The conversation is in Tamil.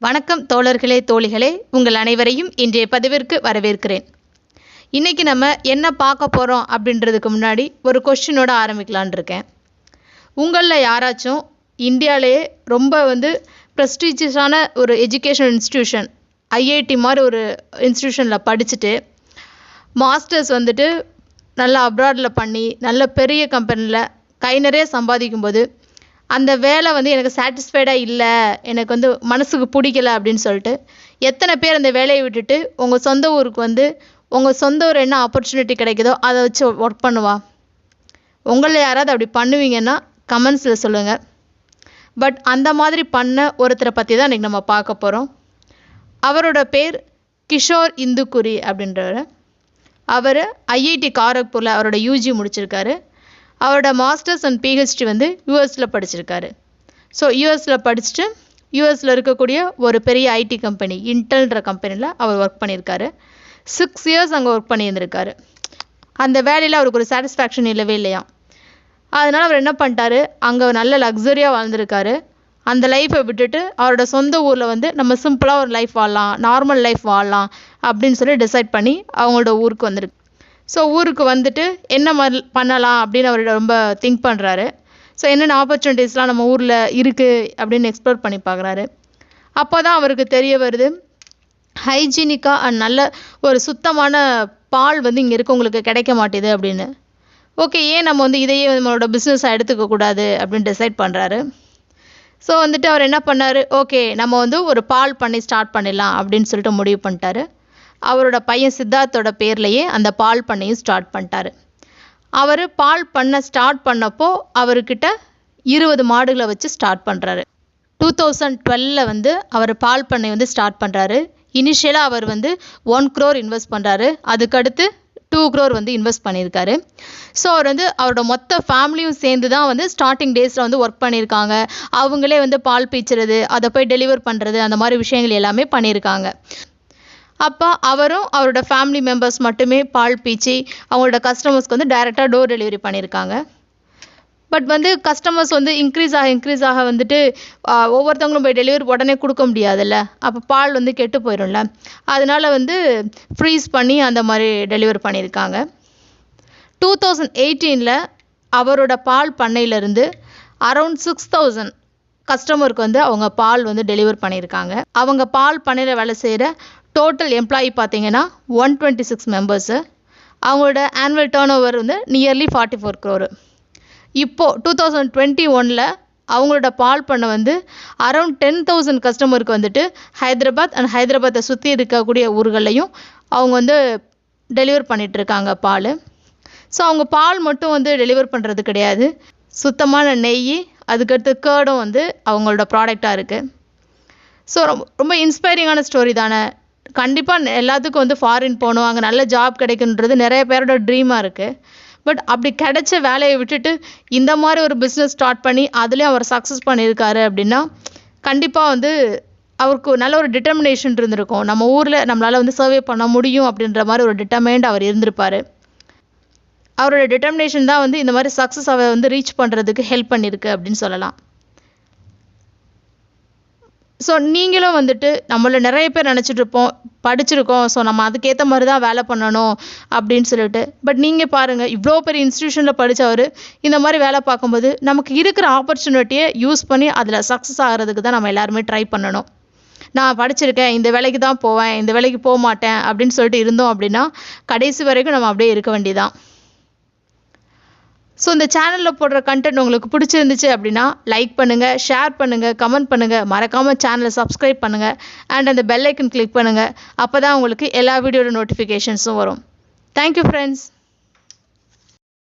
வணக்கம் தோழர்களே தோழிகளே, உங்கள் அனைவரையும் இன்றைய பதிவிற்கு வரவேற்கிறேன். இன்றைக்கி நம்ம என்ன பார்க்க போகிறோம் அப்படின்றதுக்கு முன்னாடி ஒரு கொஸ்டினோட ஆரம்பிக்கலான் இருக்கேன். உங்களில் யாராச்சும் இந்தியாவிலேயே ரொம்ப ப்ரெஸ்டீஜியஸான ஒரு எஜுகேஷன் இன்ஸ்டிடியூஷன் ஐஐடி மாதிரி ஒரு இன்ஸ்டிடியூஷனில் படிச்சுட்டு மாஸ்டர்ஸ் நல்லா அப்ராடில் பண்ணி நல்ல பெரிய கம்பெனியில் கை நிறைய சம்பாதிக்கும்போது அந்த வேலை எனக்கு சாட்டிஸ்ஃபைடாக இல்லை, எனக்கு மனசுக்கு பிடிக்கல அப்படின்னு சொல்லிட்டு எத்தனை பேர் அந்த வேலையை விட்டுட்டு உங்கள் சொந்த ஊருக்கு உங்கள் சொந்த ஊர் என்ன ஆப்பர்ச்சுனிட்டி கிடைக்குதோ அதை வச்சு ஒர்க் பண்ணுவா? உங்களில் யாராவது அப்படி பண்ணுவீங்கன்னா கமெண்ட்ஸில் சொல்லுங்கள். பட் அந்த மாதிரி பண்ண ஒருத்தரை பற்றி தான் இன்றைக்கி நம்ம பார்க்க போகிறோம். அவரோட பேர் கிஷோர் இந்துக்குரி அப்படின்றவர். அவர் ஐஐடி காரக்பூரில் அவரோட யூஜி முடிச்சிருக்காரு. அவரோட மாஸ்டர்ஸ் அண்ட் பிஹெச்டி யூஎஸில் படிச்சிருக்காரு. ஸோ யூஎஸில் படிச்சுட்டு யூஎஸில் இருக்கக்கூடிய ஒரு பெரிய ஐடி கம்பெனி இன்டெல்ன்ற கம்பெனியில் அவர் ஒர்க் பண்ணியிருக்காரு. 6 years அங்கே ஒர்க் பண்ணியிருந்திருக்காரு. அந்த வேலையில் அவருக்கு ஒரு சாட்டிஸ்ஃபேக்ஷன் இல்லவே இல்லையா. அதனால் அவர் என்ன பண்ணிட்டாரு, அங்கே நல்ல லக்ஸரியாக வாழ்ந்திருக்காரு. அந்த லைஃப்பை விட்டுட்டு அவரோட சொந்த ஊரில் நம்ம சிம்பிளாக ஒரு லைஃப் வாழலாம், நார்மல் லைஃப் வாழலாம் அப்படின்னு சொல்லி டிசைட் பண்ணி அவங்களோட ஊருக்கு வந்திருக்கு. ஸோ ஊருக்கு என்ன மாதிரி பண்ணலாம் அப்படின்னு அவர் ரொம்ப திங்க் பண்ணுறாரு. ஸோ என்னென்ன ஆப்பர்ச்சுனிட்டிஸ்லாம் நம்ம ஊரில் இருக்குது அப்படின்னு எக்ஸ்ப்ளோர் பண்ணி பார்க்குறாரு. அப்போ தான் அவருக்கு தெரிய வருது, ஹைஜீனிக்காக அண்ட் நல்ல ஒரு சுத்தமான பால் இங்கே இருக்கவங்களுக்கு கிடைக்க மாட்டேது அப்படின்னு. ஓகே, ஏன் நம்ம இதையே நம்மளோட பிஸ்னஸாக எடுத்துக்கக்கூடாது அப்படின்னு டிசைட் பண்ணுறாரு. ஸோ அவர் என்ன பண்ணார், ஓகே நம்ம ஒரு பால் பண்ணி ஸ்டார்ட் பண்ணிடலாம் அப்படின்னு சொல்லிட்டு முடிவு பண்ணிட்டாரு. அவரோட பையன் சித்தார்த்தோட பேர்லேயே அந்த பால் பண்ணையும் ஸ்டார்ட் பண்ணிட்டாரு. அவர் பால் பண்ண ஸ்டார்ட் பண்ணப்போ அவர்கிட்ட 20 மாடுகளை வச்சு ஸ்டார்ட் பண்ணுறாரு. 2012 அவர் பால் பண்ணை ஸ்டார்ட் பண்ணுறாரு. இனிஷியலாக அவர் 1 crore இன்வெஸ்ட் பண்ணுறாரு. அதுக்கடுத்து 2 crore இன்வெஸ்ட் பண்ணியிருக்காரு. ஸோ அவர் அவரோட மொத்த ஃபேமிலியும் சேர்ந்து தான் ஸ்டார்டிங் டேஸில் ஒர்க் பண்ணியிருக்காங்க. அவங்களே பால் பீச்சுறது, அதை போய் டெலிவர் பண்ணுறது, அந்த மாதிரி விஷயங்கள் எல்லாமே பண்ணியிருக்காங்க. அப்போ அவரும் அவரோட ஃபேமிலி மெம்பர்ஸ் மட்டுமே பால் பீச்சி அவங்களோட கஸ்டமர்ஸ்க்கு டைரெக்டாக டோர் டெலிவரி பண்ணியிருக்காங்க. பட் கஸ்டமர்ஸ் இன்க்ரீஸ் ஆக ஒவ்வொருத்தவங்களும் போய் டெலிவரி உடனே கொடுக்க முடியாதுல்ல. அப்போ பால் கெட்டு போயிடும்ல. அதனால் ஃப்ரீஸ் பண்ணி அந்த மாதிரி டெலிவரி பண்ணியிருக்காங்க. 2018 அவரோட பால் பண்ணையிலேருந்து அரௌண்ட் 6000 கஸ்டமருக்கு அவங்க பால் டெலிவர் பண்ணியிருக்காங்க. அவங்க பால் பண்ணையில் வேலை செய்கிற டோட்டல் எம்ப்ளாயி பார்த்தீங்கன்னா 126 மெம்பர்ஸு. அவங்களோட annual turn over nearly 44 crore. இப்போது 2021 அவங்களோட பால் பண்ணை அரௌண்ட் 10,000 கஸ்டமருக்கு ஹைதராபாத் அண்ட் ஹைதராபாத்தை சுற்றி இருக்கக்கூடிய ஊர்களையும் அவங்க டெலிவர் பண்ணிகிட்ருக்காங்க பால். ஸோ அவங்க பால் மட்டும் டெலிவர் பண்ணுறது கிடையாது, சுத்தமான நெய், அதுக்கடுத்து கேர்டும் அவங்களோட ப்ராடக்டாக இருக்குது. ஸோ ரொம்ப இன்ஸ்பைரிங்கான ஸ்டோரி தானே. கண்டிப்பாக எல்லாத்துக்கும் ஃபாரின் போகணும், அங்கே நல்ல ஜாப் கிடைக்குன்றது நிறைய பேரோட ட்ரீமாக இருக்குது. பட் அப்படி கிடைச்ச வேலையை விட்டுட்டு இந்த மாதிரி ஒரு பிஸ்னஸ் ஸ்டார்ட் பண்ணி அதுலேயும் அவர் சக்ஸஸ் பண்ணியிருக்காரு அப்படின்னா கண்டிப்பாக அவருக்கு நல்ல ஒரு டிட்டர்மினேஷன் இருந்திருக்கும். நம்ம ஊரில் நம்மளால் சர்வே பண்ண முடியும் அப்படின்ற மாதிரி ஒரு டிட்டர்மைண்ட் அவர் இருந்திருப்பார். அவரோட டிட்டர்மினேஷன் தான் இந்த மாதிரி சக்ஸஸ் அவர் ரீச் பண்ணுறதுக்கு ஹெல்ப் பண்ணியிருக்கு அப்படின்னு சொல்லலாம். ஸோ நீங்களும் நம்மள நிறைய பேர் நினச்சிட்ருப்போம், படிச்சிருக்கோம், ஸோ நம்ம அதுக்கேற்ற மாதிரி தான் வேலை பண்ணணும் அப்படின்னு சொல்லிட்டு. பட் நீங்கள் பாருங்கள், இவ்வளோ பெரிய இன்ஸ்டிடியூஷனில் படித்தவர் இந்த மாதிரி வேலை பார்க்கும்போது நமக்கு இருக்கிற ஆப்பர்ச்சுனிட்டியை யூஸ் பண்ணி அதில் சக்ஸஸ் ஆகிறதுக்கு தான் நம்ம எல்லாருமே ட்ரை பண்ணணும். நான் படிச்சிருக்கேன், இந்த வேலைக்கு தான் போவேன், இந்த வேலைக்கு போக மாட்டேன் அப்படின்னு சொல்லிட்டு இருந்தோம் அப்படின்னா கடைசி வரைக்கும் நம்ம அப்படியே இருக்க வேண்டியதான். ஸோ இந்த சேனலில் போடுற கண்டென்ட் உங்களுக்கு பிடிச்சிருந்துச்சு அப்படின்னா லைக் பண்ணுங்கள், ஷேர் பண்ணுங்கள், கமெண்ட் பண்ணுங்கள், மறக்காமல் சேனலை சப்ஸ்கிரைப் பண்ணுங்கள் அண்ட் அந்த பெல் ஐக்கன் கிளிக் பண்ணுங்கள். அப்போ தான் உங்களுக்கு எல்லா வீடியோட நோட்டிஃபிகேஷன்ஸும் வரும். Thank you friends.